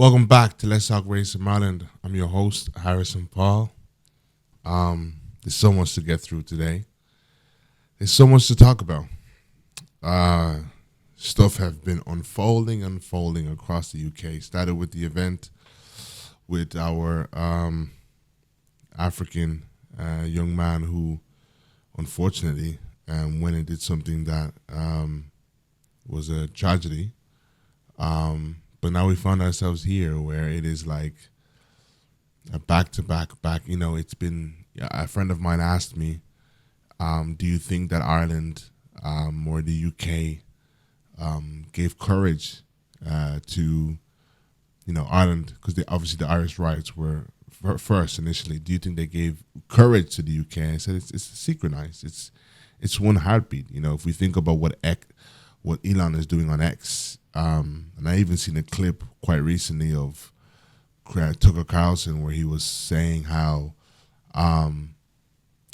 Welcome back to Let's Talk Race in Ireland. I'm your host, Harrison Paul. There's so much to get through today. There's so much to talk about. Stuff have been unfolding across the UK. Started with the event with our African young man who, unfortunately, went and did something that was a tragedy. But now we found ourselves here where it is like a back. It's been, a friend of mine asked me, do you think that Ireland or the UK gave courage to, Ireland, because obviously the Irish riots were first initially. Do you think they gave courage to the UK? I said it's synchronized. It's one heartbeat. If we think about what Elon is doing on X, and I even seen a clip quite recently of Tucker Carlson where he was saying how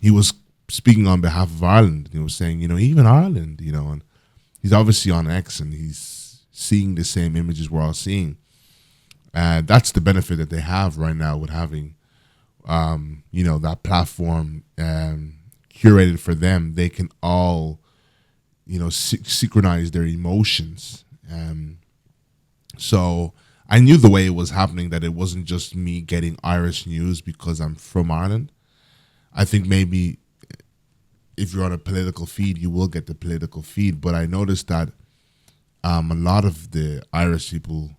he was speaking on behalf of Ireland. He was saying, even Ireland, and he's obviously on X and he's seeing the same images we're all seeing. That's the benefit that they have right now with having, that platform curated for them. They can all, synchronize their emotions. So I knew the way it was happening that it wasn't just me getting Irish news because I'm from Ireland. I think maybe if you're on a political feed, you will get the political feed. But I noticed that a lot of the Irish people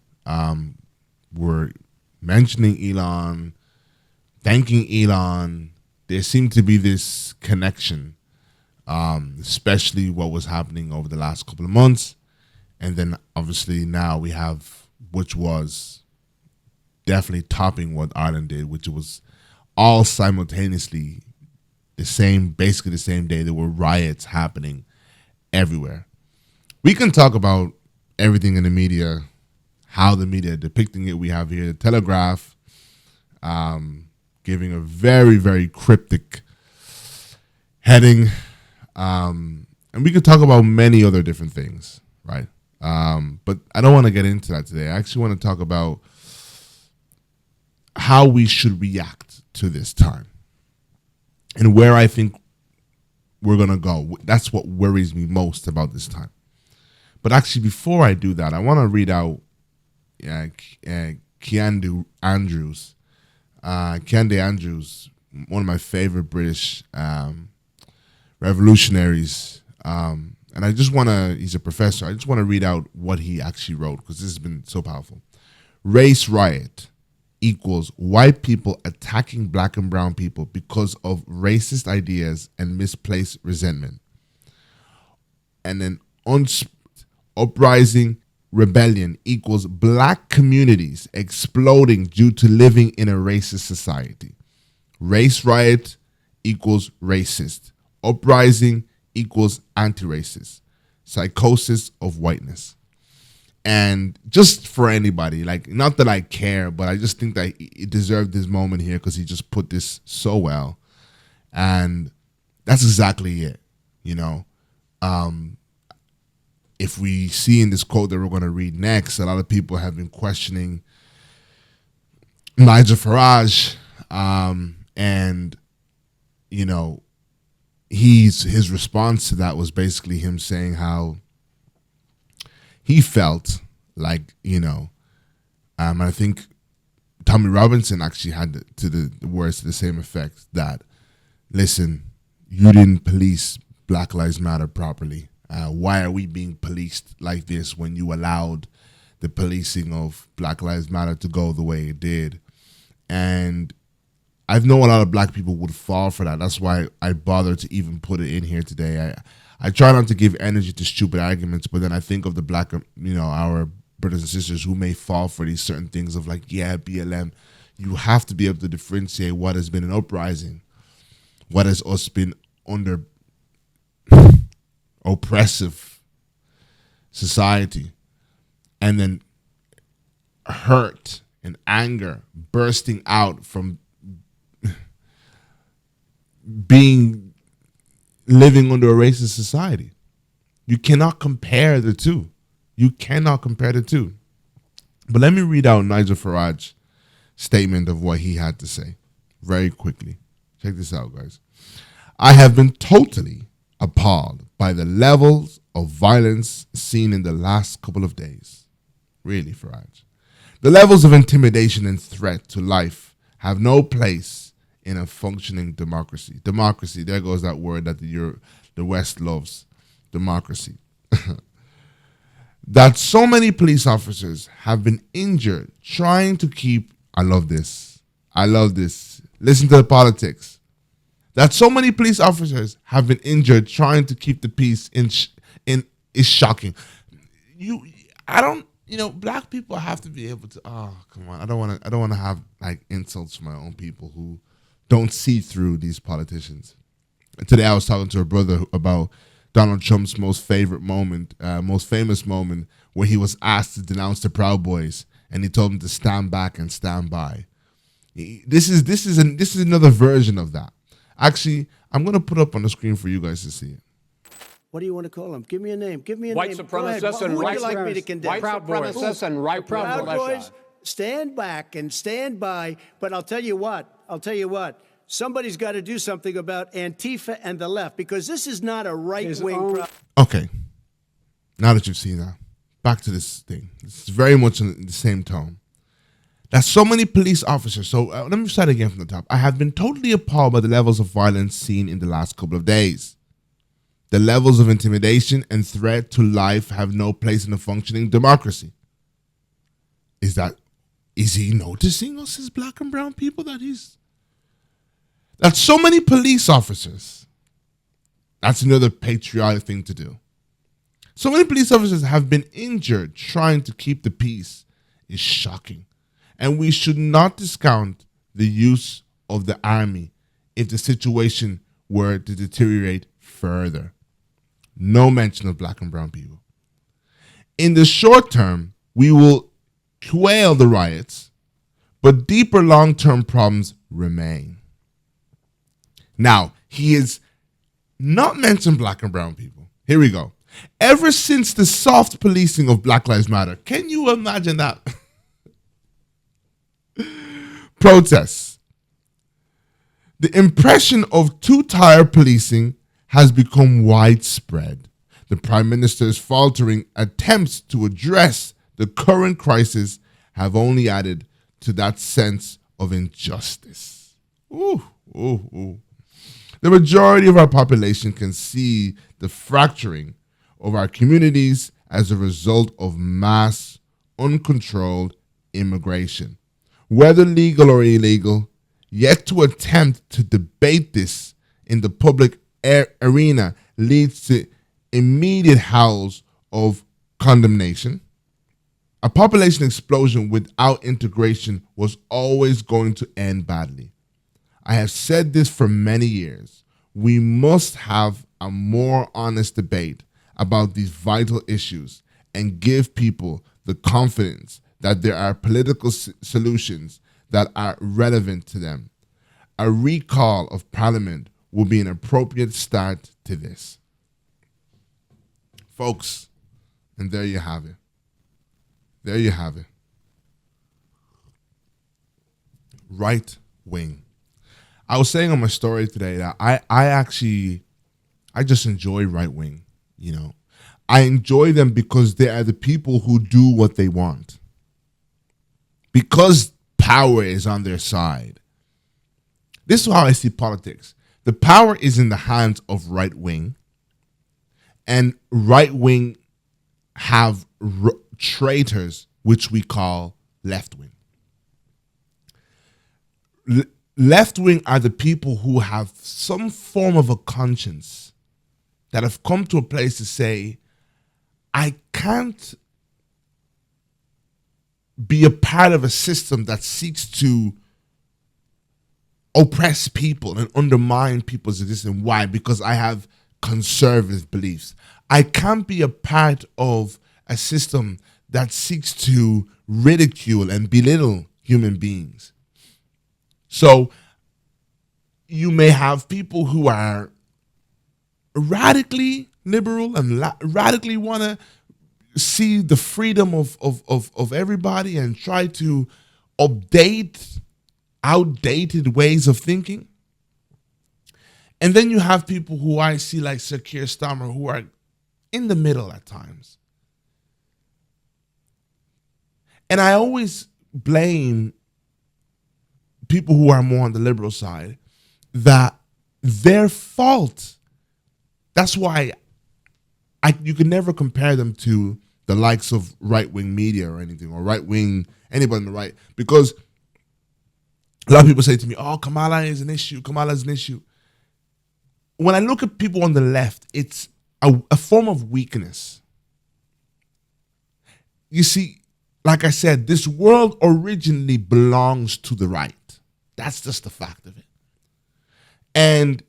were mentioning Elon, thanking Elon. There seemed to be this connection, especially what was happening over the last couple of months. And then obviously now we have, which was definitely topping what Ireland did, which was all simultaneously basically the same day. There were riots happening everywhere. We can talk about everything in the media, how the media are depicting it. We have here the Telegraph giving a very, very cryptic heading. And we could talk about many other different things, right? But I don't want to get into that today. I actually want to talk about how we should react to this time and where I think we're going to go. That's what worries me most about this time. But actually, before I do that, I want to read out Keandre Andrews. Keandre Andrews, one of my favorite British revolutionaries. And I just want to, he's a professor, I just want to read out what he actually wrote because this has been so powerful. Race riot equals white people attacking black and brown people because of racist ideas and misplaced resentment. And then uprising rebellion equals black communities exploding due to living in a racist society. Race riot equals racist. Uprising equals anti-racist. Psychosis of whiteness. And just for anybody, like, not that I care, but I just think that it deserved this moment here because he just put this so well. And that's exactly it, if we see in this quote that we're going to read next, a lot of people have been questioning Nigel Farage, and his response to that was basically him saying how he felt like, I think Tommy Robinson actually had the words to the same effect that, listen, you didn't police Black Lives Matter properly. Why are we being policed like this when you allowed the policing of Black Lives Matter to go the way it did? And I know a lot of black people would fall for that. That's why I bothered to even put it in here today. I try not to give energy to stupid arguments, but then I think of the black, our brothers and sisters who may fall for these certain things of like, yeah, BLM. You have to be able to differentiate what has been an uprising, what has us been under oppressive society, and then hurt and anger bursting out from living under a racist society. You cannot compare the two. But let me read out Nigel Farage statement of what he had to say very quickly. Check this out, guys. I have been totally appalled by the levels of violence seen in the last couple of days. Really, Farage. The levels of intimidation and threat to life have no place in a functioning democracy. Democracy, there goes that word that the West loves. Democracy. That so many police officers have been injured trying to keep, I love this. Listen to the politics. That so many police officers have been injured trying to keep the peace in is shocking. Black people have to be able to, oh, come on. I don't want to have like insults from my own people who don't see through these politicians. Today I was talking to a brother about Donald Trump's most famous moment, where he was asked to denounce the Proud Boys, and he told them to stand back and stand by. This is another version of that. Actually, I'm going to put up on the screen for you guys to see it. What do you want to call them? Give me a name. Give me a white name. Supremacists and Who would white you like me to condemn? White supremacists and right Proud Boys, stand back and stand by. But I'll tell you what. Somebody's got to do something about Antifa and the left, because this is not a right-wing problem. Okay. Now that you've seen that, back to this thing. It's very much in the same tone. There's so many police officers. So let me start again from the top. I have been totally appalled by the levels of violence seen in the last couple of days. The levels of intimidation and threat to life have no place in a functioning democracy. Is he noticing us as black and brown people that so many police officers, that's another patriotic thing to do. So many police officers have been injured trying to keep the peace is shocking. And we should not discount the use of the army if the situation were to deteriorate further. No mention of black and brown people. In the short term, we will quell the riots, but deeper long-term problems remain. Now, he has not mentioned black and brown people. Here we go. Ever since the soft policing of Black Lives Matter, can you imagine that? Protests. The impression of two-tier policing has become widespread. The Prime Minister's faltering attempts to address the current crisis have only added to that sense of injustice. Ooh. The majority of our population can see the fracturing of our communities as a result of mass, uncontrolled immigration. Whether legal or illegal, yet to attempt to debate this in the public arena leads to immediate howls of condemnation. A population explosion without integration was always going to end badly. I have said this for many years. We must have a more honest debate about these vital issues and give people the confidence that there are political solutions that are relevant to them. A recall of Parliament will be an appropriate start to this. Folks, and there you have it. There you have it. Right wing. I was saying on my story today that I just enjoy right wing, you know. I enjoy them because they are the people who do what they want. Because power is on their side. This is how I see politics. The power is in the hands of right wing, and right wing have traitors, which we call left wing. Left wing are the people who have some form of a conscience that have come to a place to say, I can't be a part of a system that seeks to oppress people and undermine people's existence. Why? Because I have conservative beliefs. I can't be a part of a system that seeks to ridicule and belittle human beings. So you may have people who are radically liberal and radically want to see the freedom of everybody and try to update outdated ways of thinking. And then you have people who I see like Sir Keir Starmer who are in the middle at times. And I always blame people who are more on the liberal side that their fault. That's why you can never compare them to the likes of right-wing media or anything, or right-wing, anybody on the right, because a lot of people say to me, oh, Kamala is an issue, Kamala is an issue. When I look at people on the left, it's a form of weakness. You see, like I said, this world originally belongs to the right. That's just the fact of it. And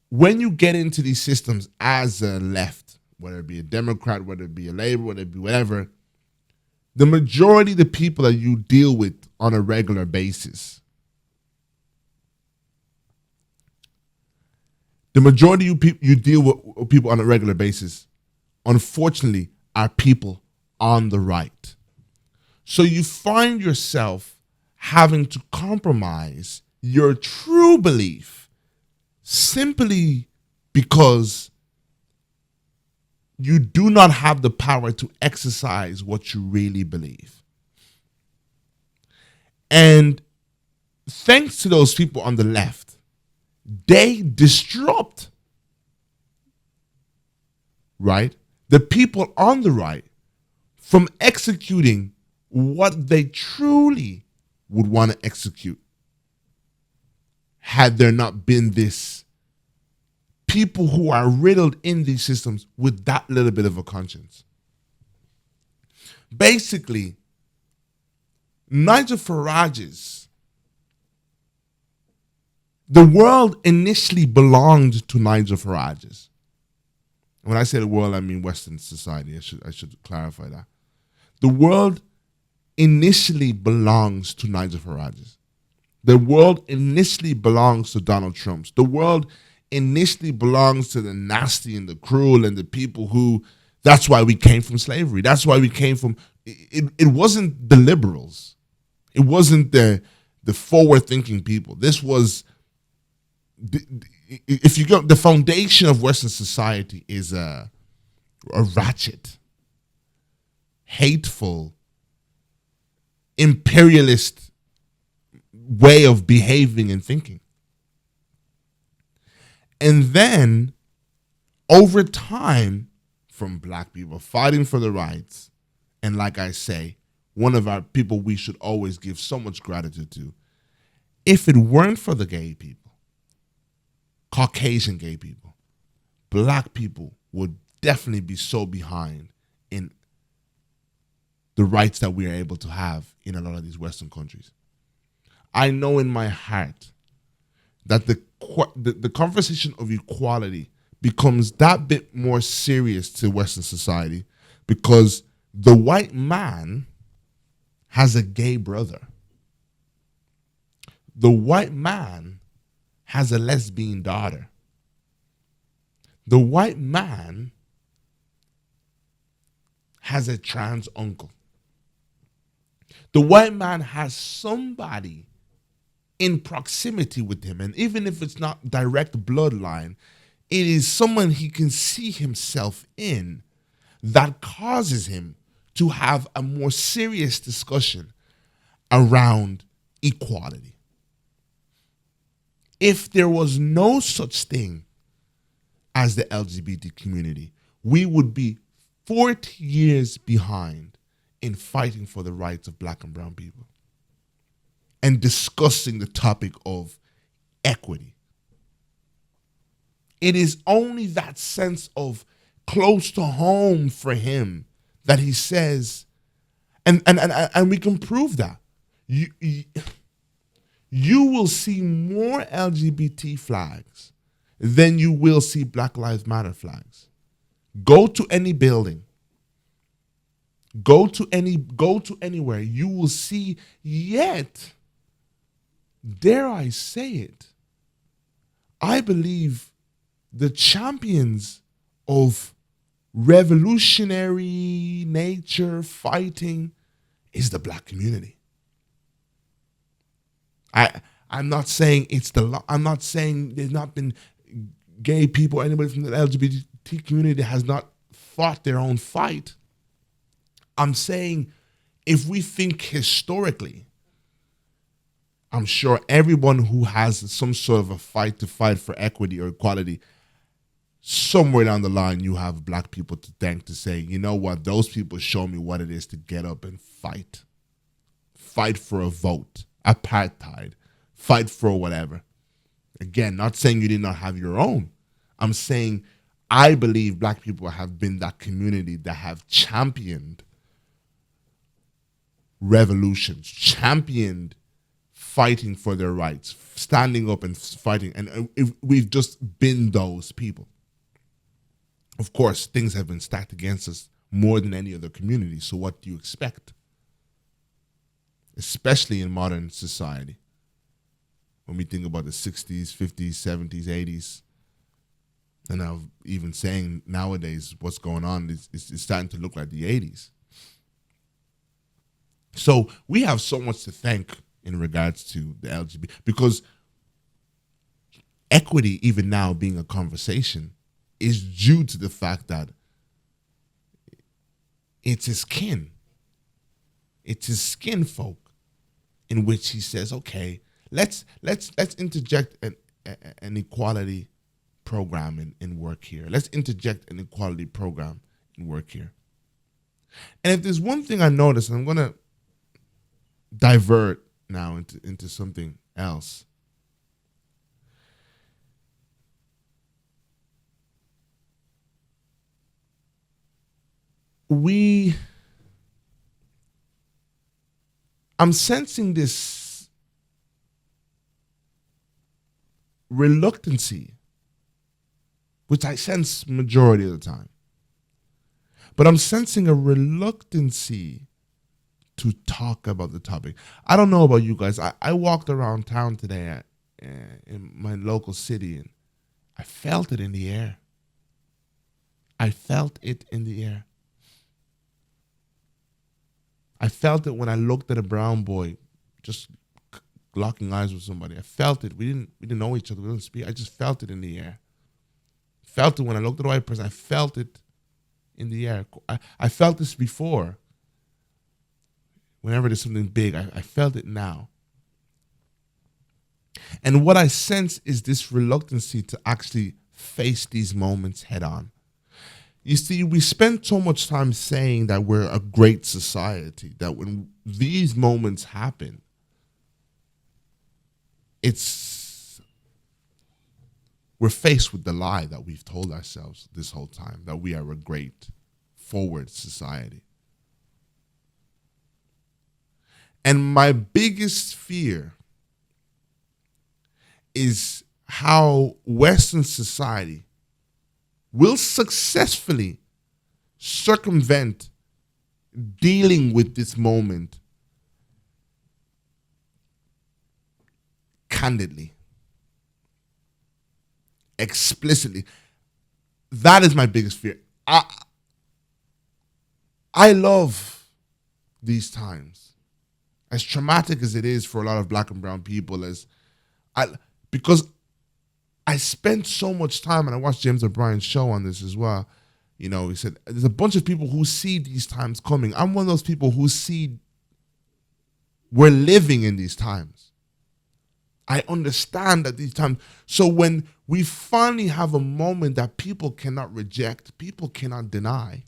when you get into these systems as a left, whether it be a Democrat, whether it be a Labor, whether it be whatever, the majority of the people that you deal with on a regular basis, the majority of you deal with people on a regular basis, unfortunately, are people on the right. So you find yourself having to compromise your true belief simply because you do not have the power to exercise what you really believe. And thanks to those people on the left, they disrupt, right, the people on the right from executing what they truly would want to execute had there not been this people who are riddled in these systems with that little bit of a conscience. Basically, Nigel Farages, the world initially belonged to Nigel Farages. When I say the world, I mean Western society. I should clarify that. The world initially belongs to Nigel Farages. The world initially belongs to Donald Trump. The world initially belongs to the nasty and the cruel and the people who, that's why we came from slavery. That's why we came from, it wasn't the liberals. It wasn't the forward-thinking people. This was, if you go, the foundation of Western society is a ratchet, hateful, imperialist way of behaving and thinking. And then, over time, from black people fighting for the rights, and like I say, one of our people we should always give so much gratitude to, if it weren't for the gay people, Caucasian gay people, black people would definitely be so behind in the rights that we are able to have in a lot of these Western countries. I know in my heart that the conversation of equality becomes that bit more serious to Western society because the white man has a gay brother. The white man has a lesbian daughter. The white man has a trans uncle. The white man has somebody in proximity with him, and even if it's not direct bloodline, it is someone he can see himself in that causes him to have a more serious discussion around equality. If there was no such thing as the LGBT community, we would be 40 years behind in fighting for the rights of black and brown people and discussing the topic of equity. It is only that sense of close to home for him that he says, and we can prove that. You will see more LGBT flags than you will see Black Lives Matter flags. Go to any building. Go to anywhere. You will see, yet, dare I say it, I believe the champions of revolutionary nature fighting is the black community. I'm not saying I'm not saying there's not been gay people, anybody from the LGBT community has not fought their own fight. I'm saying if we think historically, I'm sure everyone who has some sort of a fight to fight for equity or equality, somewhere down the line you have black people to thank to say, you know what, those people show me what it is to get up and fight. Fight for a vote, apartheid, fight for whatever. Again, not saying you did not have your own. I'm saying I believe black people have been that community that have championed revolutions, championed fighting for their rights, standing up and fighting. And we've just been those people. Of course, things have been stacked against us more than any other community. So what do you expect? Especially in modern society. When we think about the 60s, 50s, 70s, 80s, and I'm even saying nowadays what's going on is starting to look like the 80s. So we have so much to thank in regards to the LGBT, because equity, even now being a conversation, is due to the fact that it's his kin. It's his skin folk in which he says, okay, let's interject an equality program in work here. Let's interject an equality program in work here. And if there's one thing I noticed, and I'm going to divert now into something else. I'm sensing this reluctancy, which I sense majority of the time. But I'm sensing a reluctancy to talk about the topic. I don't know about you guys. I walked around town today in my local city, and I felt it in the air. I felt it in the air. I felt it when I looked at a brown boy just locking eyes with somebody. I felt it. We didn't know each other. We didn't speak. I just felt it in the air. Felt it when I looked at the white person. I felt it in the air. I felt this before. Whenever there's something big, I felt it now. And what I sense is this reluctancy to actually face these moments head on. You see, we spend so much time saying that we're a great society, that when these moments happen, we're faced with the lie that we've told ourselves this whole time, that we are a great, forward society. And my biggest fear is how Western society will successfully circumvent dealing with this moment candidly, explicitly. That is my biggest fear. I love these times, as traumatic as it is for a lot of black and brown people, because I spent so much time, and I watched James O'Brien's show on this as well. You know, he said there's a bunch of people who see these times coming. I'm one of those people who see we're living in these times. I understand that these times. So when we finally have a moment that people cannot reject, people cannot deny,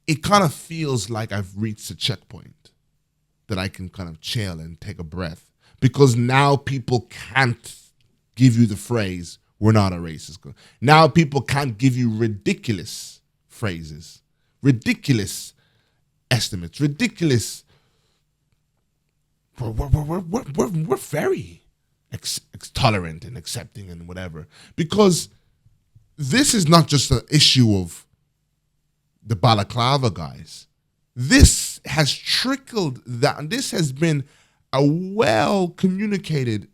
it kind of feels like I've reached a checkpoint that I can kind of chill and take a breath. Because now people can't give you the phrase, we're not a racist. Now people can't give you ridiculous phrases, ridiculous estimates, ridiculous. We're very tolerant and accepting and whatever. Because this is not just an issue of the balaclava guys. This has trickled down. This has been a well-communicated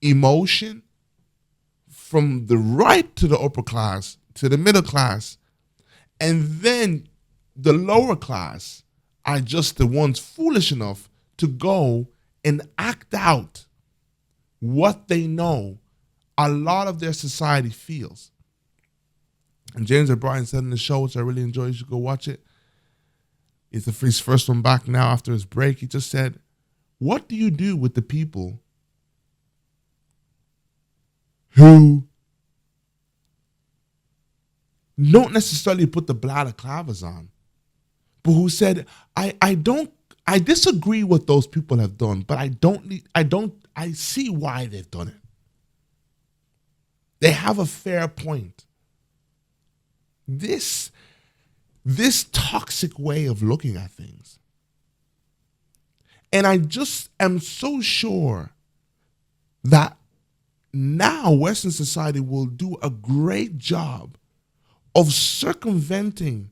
emotion from the right to the upper class to the middle class, and then the lower class are just the ones foolish enough to go and act out what they know a lot of their society feels. And James O'Brien said in the show, which I really enjoy, you should go watch it. It's his first one back now after his break. He just said, what do you do with the people who don't necessarily put the balaclavas on, but who said, I disagree with those people have done, but I see why they've done it. They have a fair point. This toxic way of looking at things. And I just am so sure that now Western society will do a great job of circumventing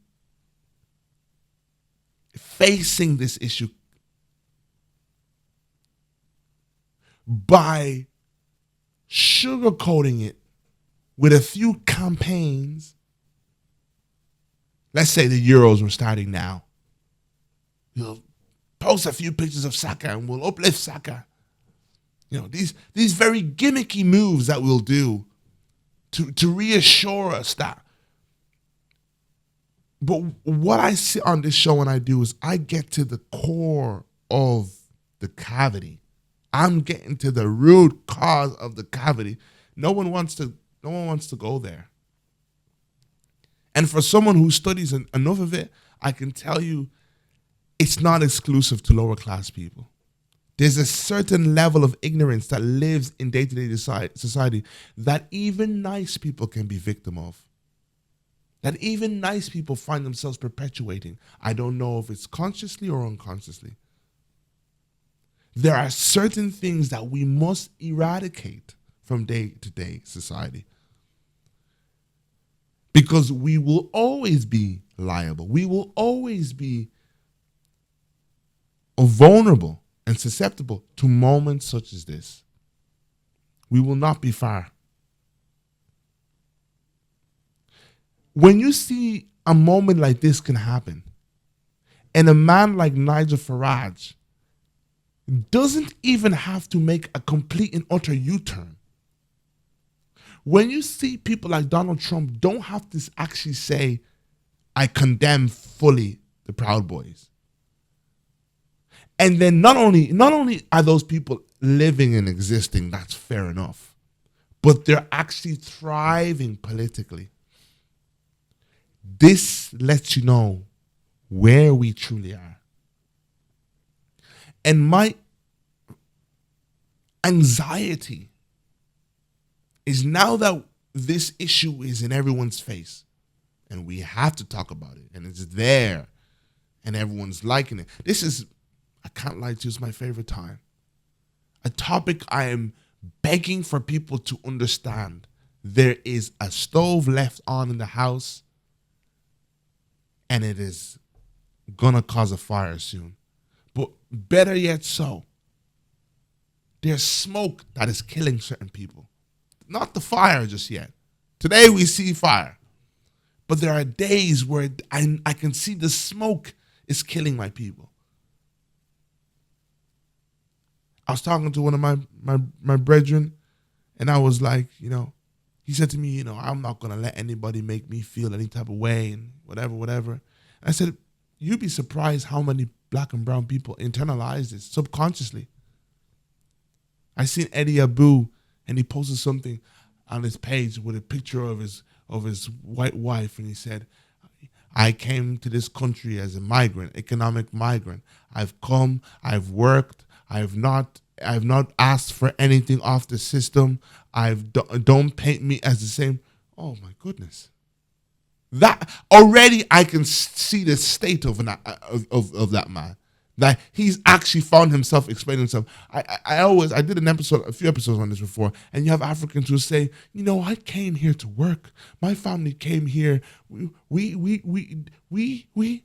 facing this issue by sugarcoating it with a few campaigns. Let's say the Euros were starting now. You'll post a few pictures of soccer and we'll uplift soccer. You know, these very gimmicky moves that we'll do to reassure us that. But what I see on this show and I do is I get to the core of the cavity. I'm getting to the root cause of the cavity. No one wants to go there. And for someone who studies enough of it, I can tell you it's not exclusive to lower class people. There's a certain level of ignorance that lives in day-to-day society that even nice people can be victim of. That even nice people find themselves perpetuating. I don't know if it's consciously or unconsciously. There are certain things that we must eradicate from day-to-day society. Because we will always be liable. We will always be vulnerable and susceptible to moments such as this. We will not be far. When you see a moment like this can happen, and a man like Nigel Farage doesn't even have to make a complete and utter U-turn. When you see people like Donald Trump don't have to actually say, I condemn fully the Proud Boys. And then not only are those people living and existing, that's fair enough, but they're actually thriving politically. This lets you know where we truly are. And my anxiety is now that this issue is in everyone's face and we have to talk about it and it's there and everyone's liking it. This is, I can't lie to you, it's my favorite time. A topic I am begging for people to understand. There is a stove left on in the house and it is gonna cause a fire soon. But better yet so, there's smoke that is killing certain people. Not the fire just yet. Today we see fire. But there are days where I can see the smoke is killing my people. I was talking to one of my brethren, and I was like, he said to me, I'm not going to let anybody make me feel any type of way and whatever. And I said, you'd be surprised how many black and brown people internalize this subconsciously. I seen Eddie Abu, and he posted something on his page with a picture of his white wife, and he said, I came to this country as a migrant, economic migrant. I've come, I've worked, I've not asked for anything off the system. Don't paint me as the same. Oh my goodness. That already I can see the state of that man. That he's actually found himself explaining himself. I did a few episodes on this before, and you have Africans who say, I came here to work. My family came here. We.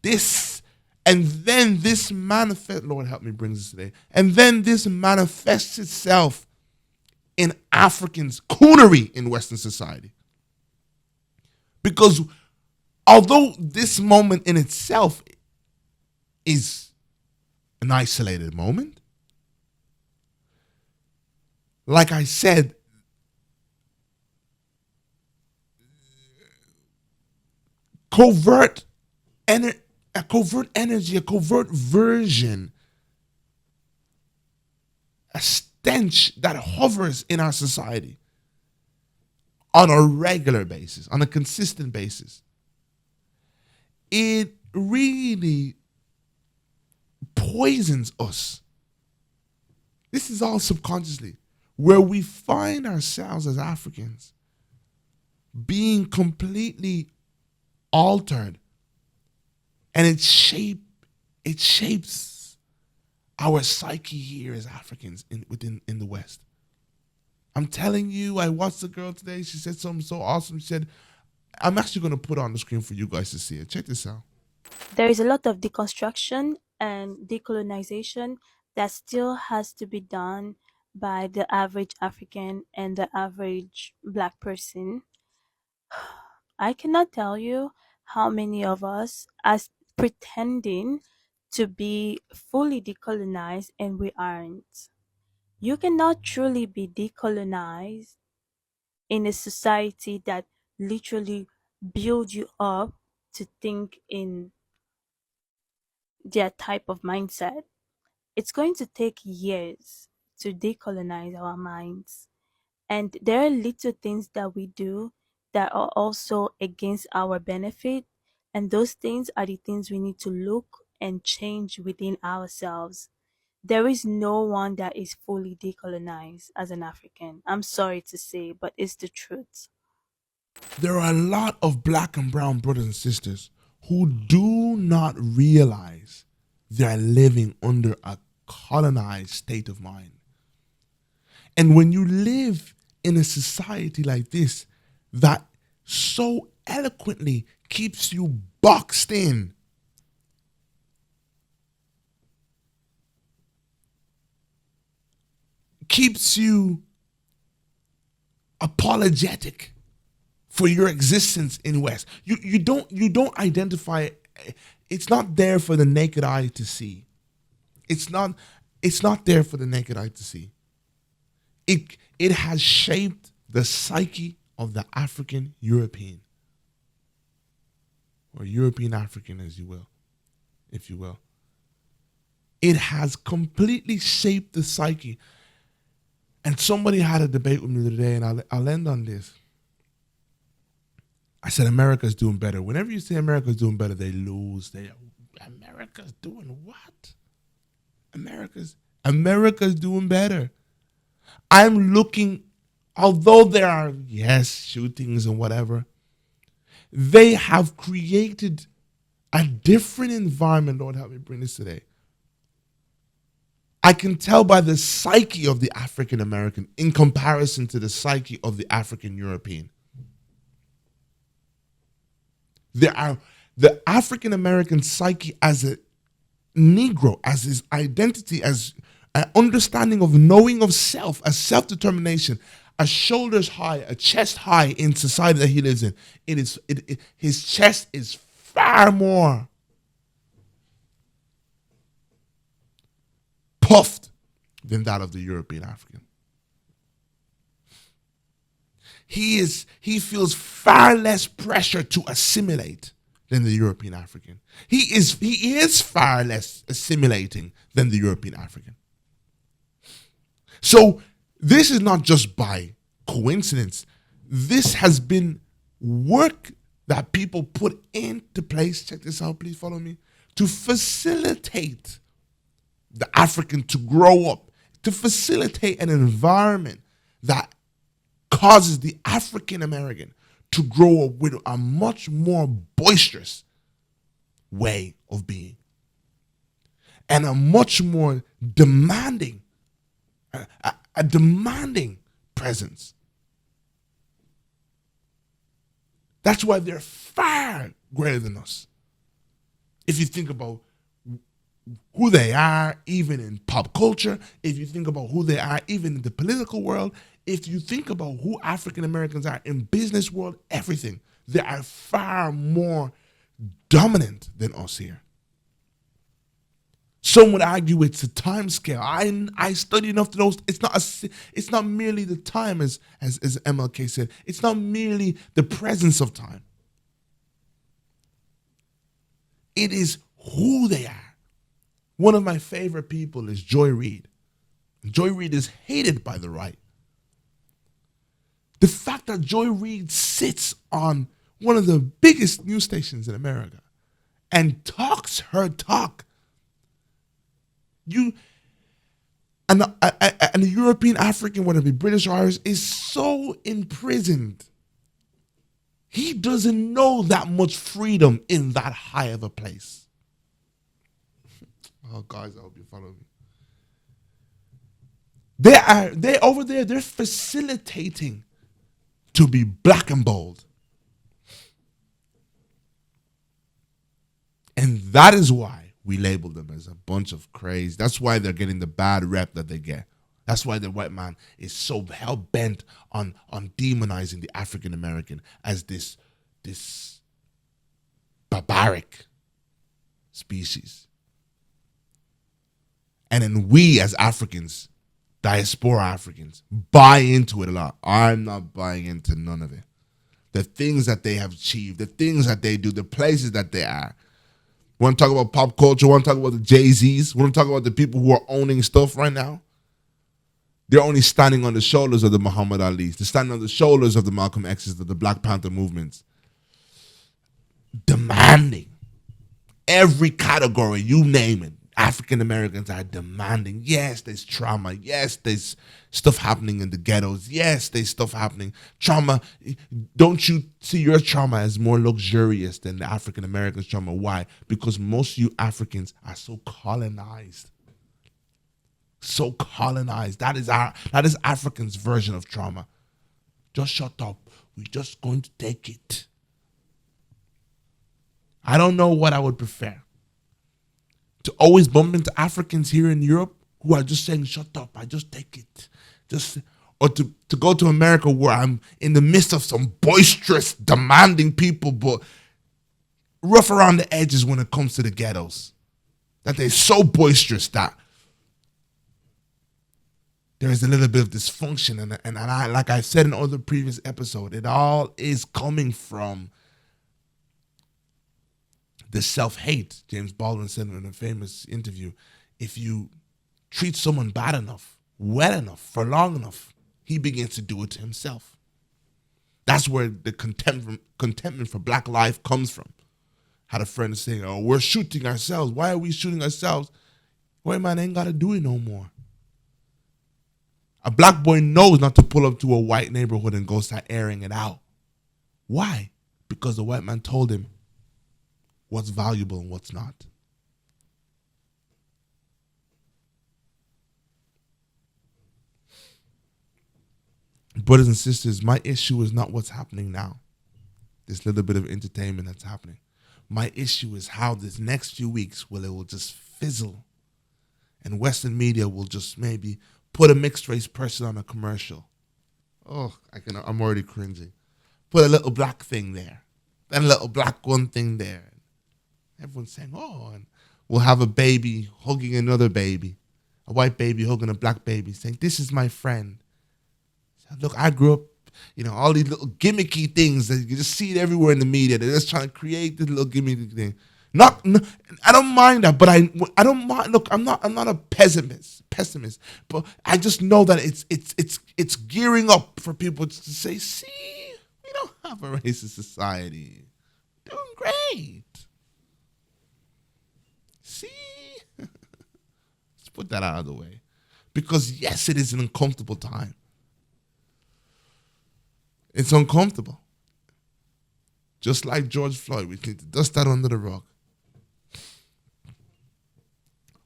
This, and then this manifest. Lord help me bring this today. And then this manifests itself in Africans' coonery in Western society. Because although this moment in itself is an isolated moment, like I said, covert energy, a covert version, a stench that hovers in our society on a regular basis, on a consistent basis. It really poisons us. This is all subconsciously, where we find ourselves as Africans being completely altered, and it shapes our psyche here as Africans in the West. I'm telling you, I watched a girl today. She said something so awesome. She said, I'm actually going to put it on the screen for you guys to see it. Check this out. There is a lot of deconstruction and decolonization that still has to be done by the average African and the average Black person. I cannot tell you how many of us are pretending to be fully decolonized and we aren't. You cannot truly be decolonized in a society that literally builds you up to think in their type of mindset. It's going to take years to decolonize our minds. And there are little things that we do that are also against our benefit. And those things are the things we need to look and change within ourselves. There is no one that is fully decolonized as an African. I'm sorry to say, but it's the truth. There are a lot of Black and brown brothers and sisters who do not realize they're living under a colonized state of mind. And when you live in a society like this that so eloquently keeps you boxed in, keeps you apologetic for your existence in West. You don't identify it. It's not there for the naked eye to see. It's not there for the naked eye to see. It has shaped the psyche of the African European, or European African, as you will, if you will. It has completely shaped the psyche. And somebody had a debate with me the other day, and I'll end on this. I said, America's doing better. Whenever you say America's doing better, they lose. America's doing what? America's doing better. I'm looking, although there are, yes, shootings and whatever, they have created a different environment. Lord, help me bring this today. I can tell by the psyche of the African American in comparison to the psyche of the African European. There are the African American psyche as a Negro, as his identity, as an understanding of knowing of self, a self-determination, a shoulders high, a chest high in society that he lives in. His chest is far more puffed than that of the European African. He feels far less pressure to assimilate than the European African. He is far less assimilating than the European African. So this is not just by coincidence. This has been work that people put into place. Check this out, please follow me. To facilitate the African to grow up, to facilitate an environment that causes the African American to grow up with a much more boisterous way of being and a much more demanding, a demanding presence. That's why they're far greater than us. If you think about who they are, even in pop culture, if you think about who they are, even in the political world, if you think about who African Americans are in business world, everything, they are far more dominant than us here. Some would argue it's a time scale. I study enough to know it's not merely the time as MLK said. It's not merely the presence of time. It is who they are. One of my favorite people is Joy Reid. Joy Reid is hated by the right. The fact that Joy Reid sits on one of the biggest news stations in America and talks her talk. And the European African, whether it be British or Irish, is so imprisoned. He doesn't know that much freedom in that high of a place. Oh, guys, I hope you follow me. They over there, they're facilitating to be black and bold. And that is why we label them as a bunch of crazy. That's why they're getting the bad rep that they get. That's why the white man is so hell-bent on demonizing the African American as this barbaric species. And then we as Africans, diaspora Africans, buy into it a lot. I'm not buying into none of it. The things that they have achieved, the things that they do, the places that they are. We want to talk about pop culture. We want to talk about the Jay-Z's. We want to talk about the people who are owning stuff right now. They're only standing on the shoulders of the Muhammad Ali's. They're standing on the shoulders of the Malcolm X's, of the Black Panther movements. Demanding. Every category, you name it. African Americans are demanding. Yes, there's trauma. Yes, there's stuff happening in the ghettos. Yes, there's stuff happening. Trauma. Don't you see your trauma as more luxurious than the African Americans' trauma? Why? Because most of you Africans are so colonized. So colonized. That is Africans' version of trauma. Just shut up. We're just going to take it. I don't know what I would prefer. To always bump into Africans here in Europe who are just saying, shut up, I just take it. Or to go to America where I'm in the midst of some boisterous, demanding people, but rough around the edges when it comes to the ghettos. That they're so boisterous that there is a little bit of dysfunction. And I, like I said in other previous episode, it all is coming from the self-hate. James Baldwin said in a famous interview, if you treat someone bad enough, well enough, for long enough, he begins to do it to himself. That's where the contentment for black life comes from. Had a friend saying, oh, we're shooting ourselves. Why are we shooting ourselves? White man ain't got to do it no more. A black boy knows not to pull up to a white neighborhood and go start airing it out. Why? Because the white man told him what's valuable and what's not. Brothers and sisters, my issue is not what's happening now. This little bit of entertainment that's happening. My issue is how this next few weeks it will just fizzle. And Western media will just maybe put a mixed race person on a commercial. Oh, I'm already cringing. Put a little black thing there. Then a little black one thing there. Everyone's saying, oh, and we'll have a baby hugging another baby. A white baby hugging a black baby, saying, this is my friend. So, look, I grew up, all these little gimmicky things that you just see it everywhere in the media. They're just trying to create this little gimmicky thing. I don't mind that, but I don't mind. Look, I'm not a pessimist, but I just know that it's gearing up for people to say, see, we don't have a racist society. We're doing great. See? Let's put that out of the way. Because yes, it is an uncomfortable time. It's uncomfortable. Just like George Floyd, we need to dust that under the rug.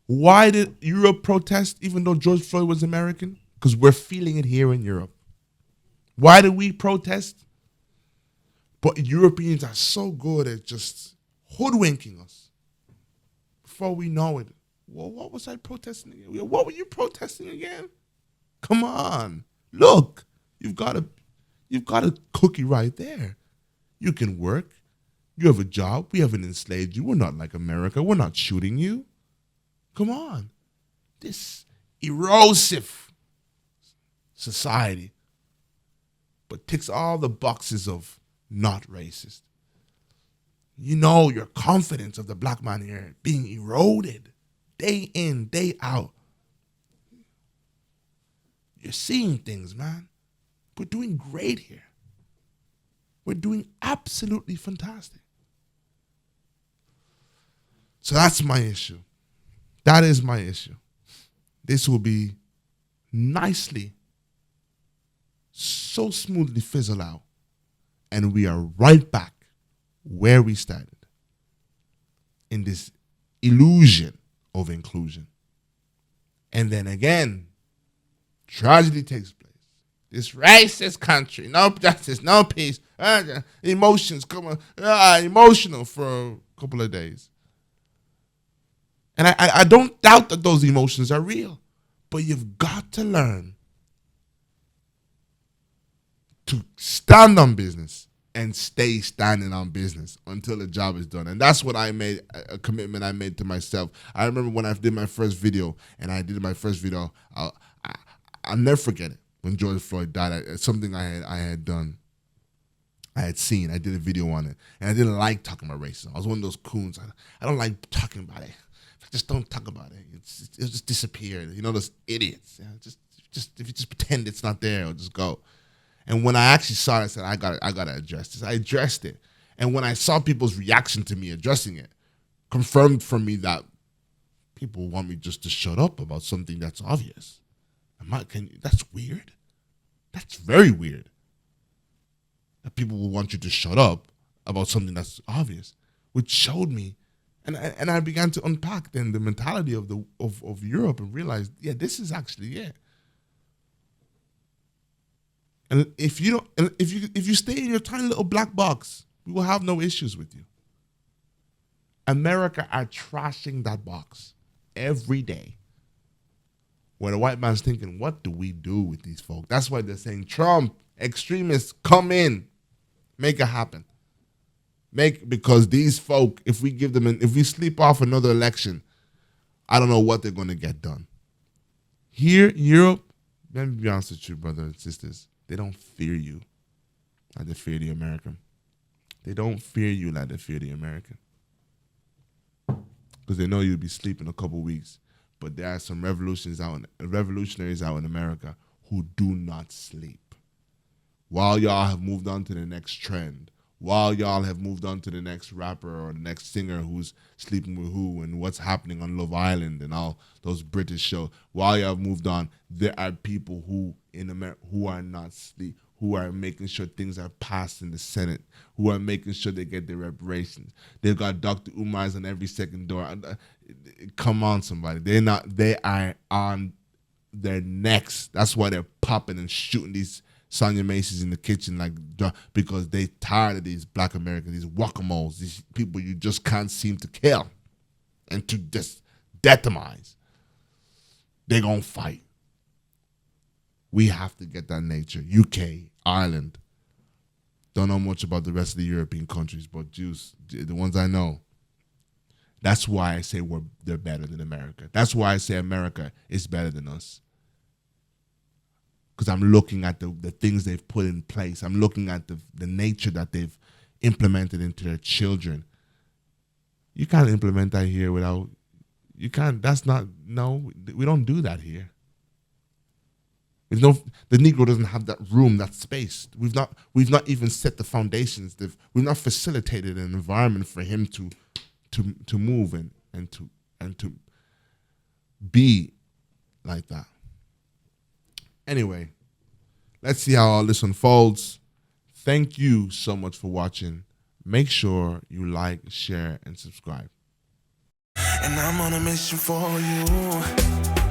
Why did Europe protest even though George Floyd was American? Because we're feeling it here in Europe. Why did we protest? But Europeans are so good at just hoodwinking us. Before we know it, Well, what was I protesting again? What were you protesting again? Come on. Look, you've got a cookie right there. You can work. You have a job. We haven't enslaved you. We're not like America. We're not shooting you. Come on. This erosive society, but ticks all the boxes of not racist. You know your confidence of the black man here being eroded day in, day out. You're seeing things, man. We're doing great here. We're doing absolutely fantastic. So that's my issue. That is my issue. This will be nicely, so smoothly fizzle out. And we are right back where we started. In this illusion of inclusion. And then again, tragedy takes place. This racist country, no justice, no peace, emotions come emotional for a couple of days. And I don't doubt that those emotions are real, but you've got to learn to stand on business and stay standing on business until the job is done. And that's what I made, a commitment I made to myself. I remember when I did my first video, I'll never forget it. When George Floyd died, it's something I had done. I had seen. I did a video on it. And I didn't like talking about racism. I was one of those coons. I don't like talking about it. I just don't talk about it. It'll just disappear. You know, those idiots. Yeah, just if you just pretend it's not there, it'll just go. And when I actually saw it, I said, I gotta address this. I addressed it. And when I saw people's reaction to me addressing it, confirmed for me that people want me just to shut up about something that's obvious. That's weird. That's very weird. That people will want you to shut up about something that's obvious, which showed me, and I began to unpack then the mentality of Europe and realized, yeah, this is actually it. And if you stay in your tiny little black box, we will have no issues with you. America are trashing that box every day. Where the white man's thinking, what do we do with these folk? That's why they're saying, Trump, extremists, come in, make it happen. Because these folk, if we sleep off another election, I don't know what they're going to get done. Here, Europe, let me be honest with you, brothers and sisters, they don't fear you like they fear the American. They don't fear you like they fear the American. Because they know you'll be sleeping a couple weeks. But there are some revolutionaries out in America who do not sleep. While y'all have moved on to the next trend, while y'all have moved on to the next rapper or the next singer who's sleeping with who and what's happening on Love Island and all those British shows, while y'all have moved on, there are people who in America who are not sleep, who are making sure things are passed in the Senate, who are making sure they get their reparations. They've got Dr. Umar's on every second door. Come on, somebody. They are on their necks. That's why they're popping and shooting these Sonia Macy's in the kitchen, because they tired of these black Americans, these whack-a-moles, these people you just can't seem to kill and to just deatomize. They're going to fight. We have to get that nature. UK, Ireland. Don't know much about the rest of the European countries, but Jews, the ones I know. That's why I say they're better than America. That's why I say America is better than us. Because I'm looking at the things they've put in place. I'm looking at the nature that they've implemented into their children. You can't implement that here without, you can't, we don't do that here. The Negro doesn't have that room, that space. We've not even set the foundations. We've not facilitated an environment for him to move and to be like that. Anyway, let's see how all this unfolds. Thank you so much for watching. Make sure you like, share, and subscribe. And I'm on a mission for you.